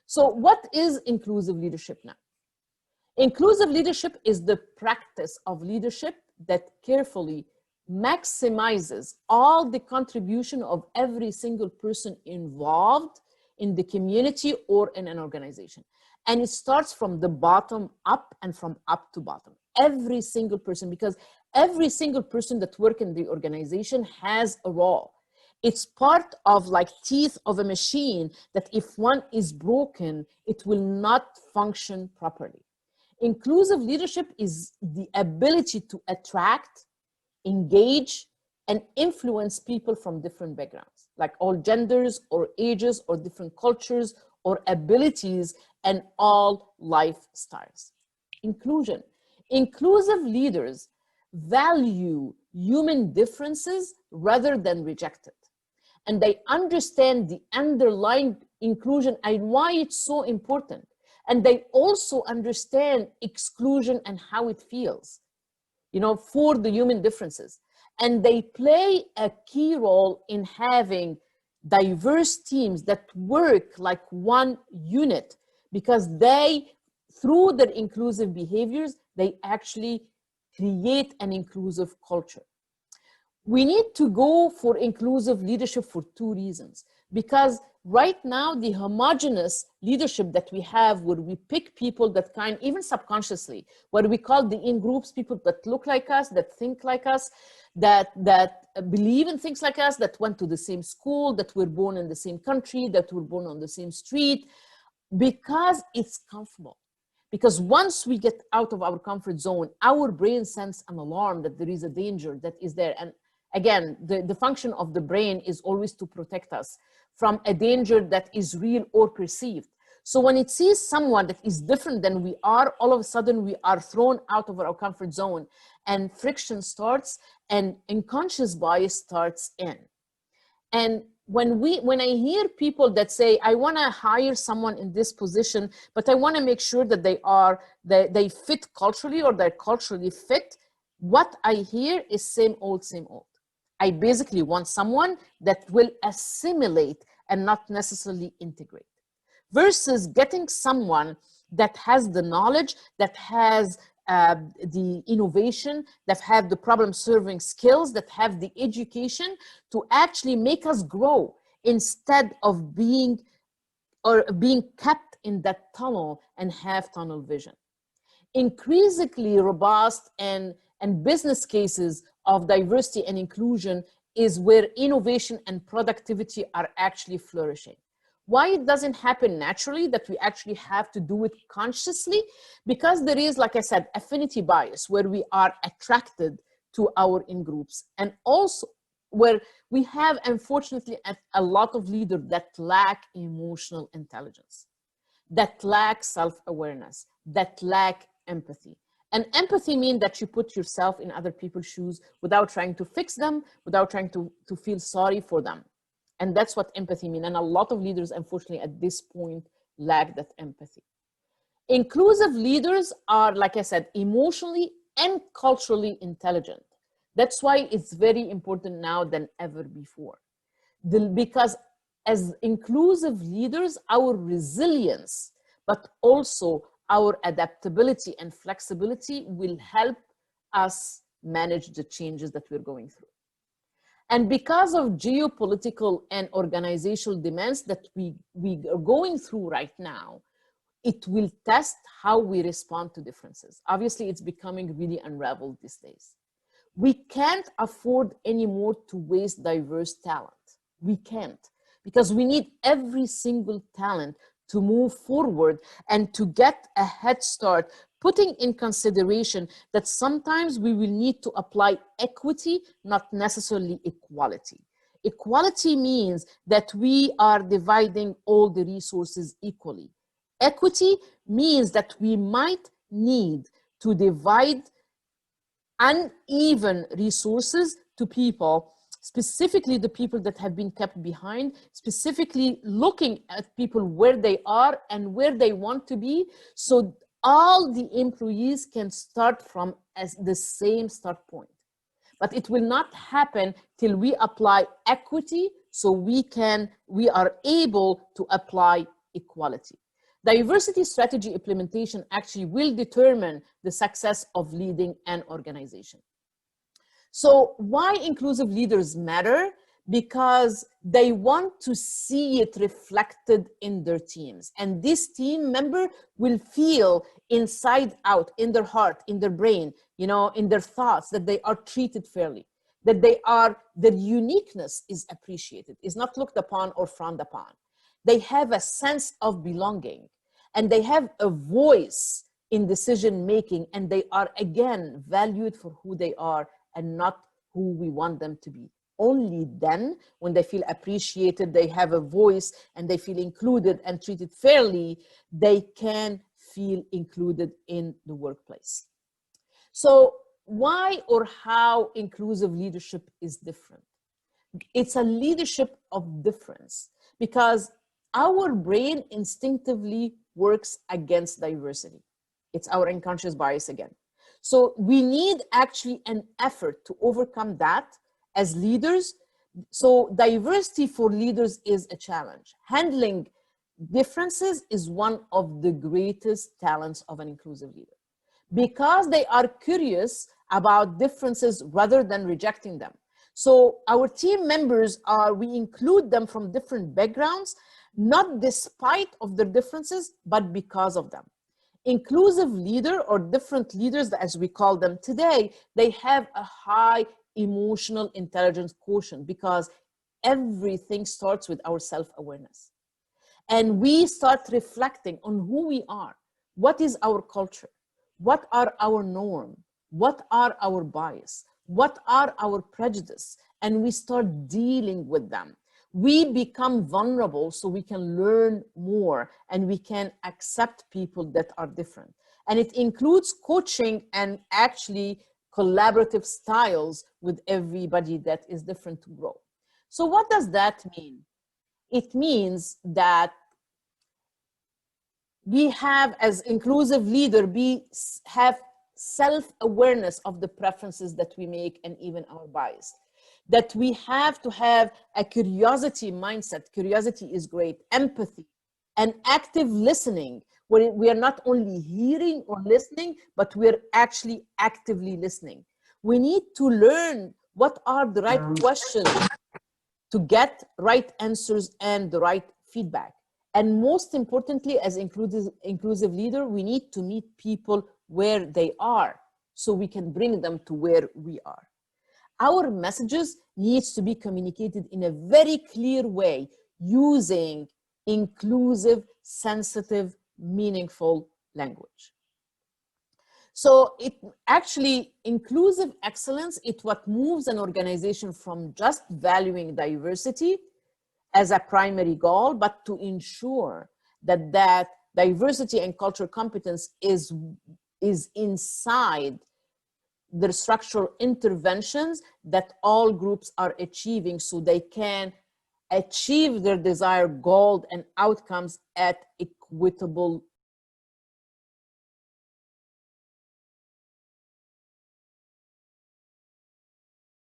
So what is inclusive leadership now? Inclusive leadership is the practice of leadership that carefully maximizes all the contribution of every single person involved in the community or in an organization. And it starts from the bottom up and from up to bottom. Every single person, because every single person that works in the organization has a role. It's part of like teeth of a machine that if one is broken, it will not function properly. Inclusive leadership is the ability to attract, engage, and influence people from different backgrounds, like all genders or ages or different cultures or abilities and all lifestyles. Inclusion. Inclusive leaders value human differences rather than reject it. And they understand the underlying inclusion and why it's so important. And they also understand exclusion and how it feels, you know, for the human differences. And they play a key role in having diverse teams that work like one unit, because they, through their inclusive behaviors, they actually create an inclusive culture. We need to go for inclusive leadership for two reasons. Because right now, the homogeneous leadership that we have, where we pick people that kind, even subconsciously, what we call the in-groups, people that look like us, that think like us, that believe in things like us, that went to the same school, that were born in the same country, that were born on the same street, because it's comfortable. Because once we get out of our comfort zone, our brain sends an alarm that there is a danger that is there. And again, the function of the brain is always to protect us from a danger that is real or perceived. So when it sees someone that is different than we are, all of a sudden we are thrown out of our comfort zone, and friction starts and unconscious bias starts in. And when I hear people that say, I want to hire someone in this position, but I want to make sure that they fit culturally or they're culturally fit, what I hear is same old, same old. I basically want someone that will assimilate and not necessarily integrate, versus getting someone that has the knowledge, that has the innovation, that have the problem-solving skills, that have the education to actually make us grow, instead of being kept in that tunnel and have tunnel vision. Increasingly robust and business cases of diversity and inclusion is where innovation and productivity are actually flourishing. Why it doesn't happen naturally, that we actually have to do it consciously? Because there is, like I said, affinity bias, where we are attracted to our in-groups, and also where we have, unfortunately, a lot of leaders that lack emotional intelligence, that lack self-awareness, that lack empathy. And empathy means that you put yourself in other people's shoes without trying to fix them, without trying to feel sorry for them. And that's what empathy means. And a lot of leaders, unfortunately, at this point, lack that empathy. Inclusive leaders are, like I said, emotionally and culturally intelligent. That's why it's very important now than ever before. Because as inclusive leaders, our resilience, but also our adaptability and flexibility will help us manage the changes that we're going through. And because of geopolitical and organizational demands that we are going through right now, it will test how we respond to differences. Obviously, it's becoming really unraveled these days. We can't afford anymore to waste diverse talent. We can't, because we need every single talent to move forward and to get a head start, putting in consideration that sometimes we will need to apply equity, not necessarily equality. Equality means that we are dividing all the resources equally. Equity means that we might need to divide uneven resources to people, specifically the people that have been kept behind, specifically looking at people where they are and where they want to be, so all the employees can start from as the same start point. But it will not happen till we apply equity, so we are able to apply equality. Diversity strategy implementation actually will determine the success of leading an organization. So why inclusive leaders matter? Because they want to see it reflected in their teams. And this team member will feel inside out, in their heart, in their brain, you know, in their thoughts, that they are treated fairly, that their uniqueness is appreciated, is not looked upon or frowned upon. They have a sense of belonging, and they have a voice in decision making, and they are again valued for who they are and not who we want them to be. Only then, when they feel appreciated, they have a voice, and they feel included and treated fairly, they can feel included in the workplace. So why or how inclusive leadership is different? It's a leadership of difference, because our brain instinctively works against diversity. It's our unconscious bias again. So we need actually an effort to overcome that as leaders. So diversity for leaders is a challenge. Handling differences is one of the greatest talents of an inclusive leader, because they are curious about differences rather than rejecting them. So our team members we include them from different backgrounds, not despite of their differences, but because of them. Inclusive leader, or different leaders as we call them today, they have a high emotional intelligence quotient, because everything starts with our self-awareness. And we start reflecting on who we are, what is our culture, what are our norms, what are our bias, what are our prejudice, and we start dealing with them. We become vulnerable so we can learn more, and we can accept people that are different. And it includes coaching and actually collaborative styles with everybody that is different to grow. So what does that mean? It means that we have, as inclusive leader, have self-awareness of the preferences that we make and even our bias. That we have to have a curiosity mindset. Curiosity is great. Empathy and active listening, where we are not only hearing or listening, but we're actually actively listening. We need to learn what are the right questions to get right answers and the right feedback. And most importantly, as inclusive leader, we need to meet people where they are so we can bring them to where we are. Our messages needs to be communicated in a very clear way, using inclusive, sensitive, meaningful language. So it actually, inclusive excellence, it's what moves an organization from just valuing diversity as a primary goal, but to ensure that that diversity and cultural competence is inside the structural interventions that all groups are achieving, so they can achieve their desired goal and outcomes at equitable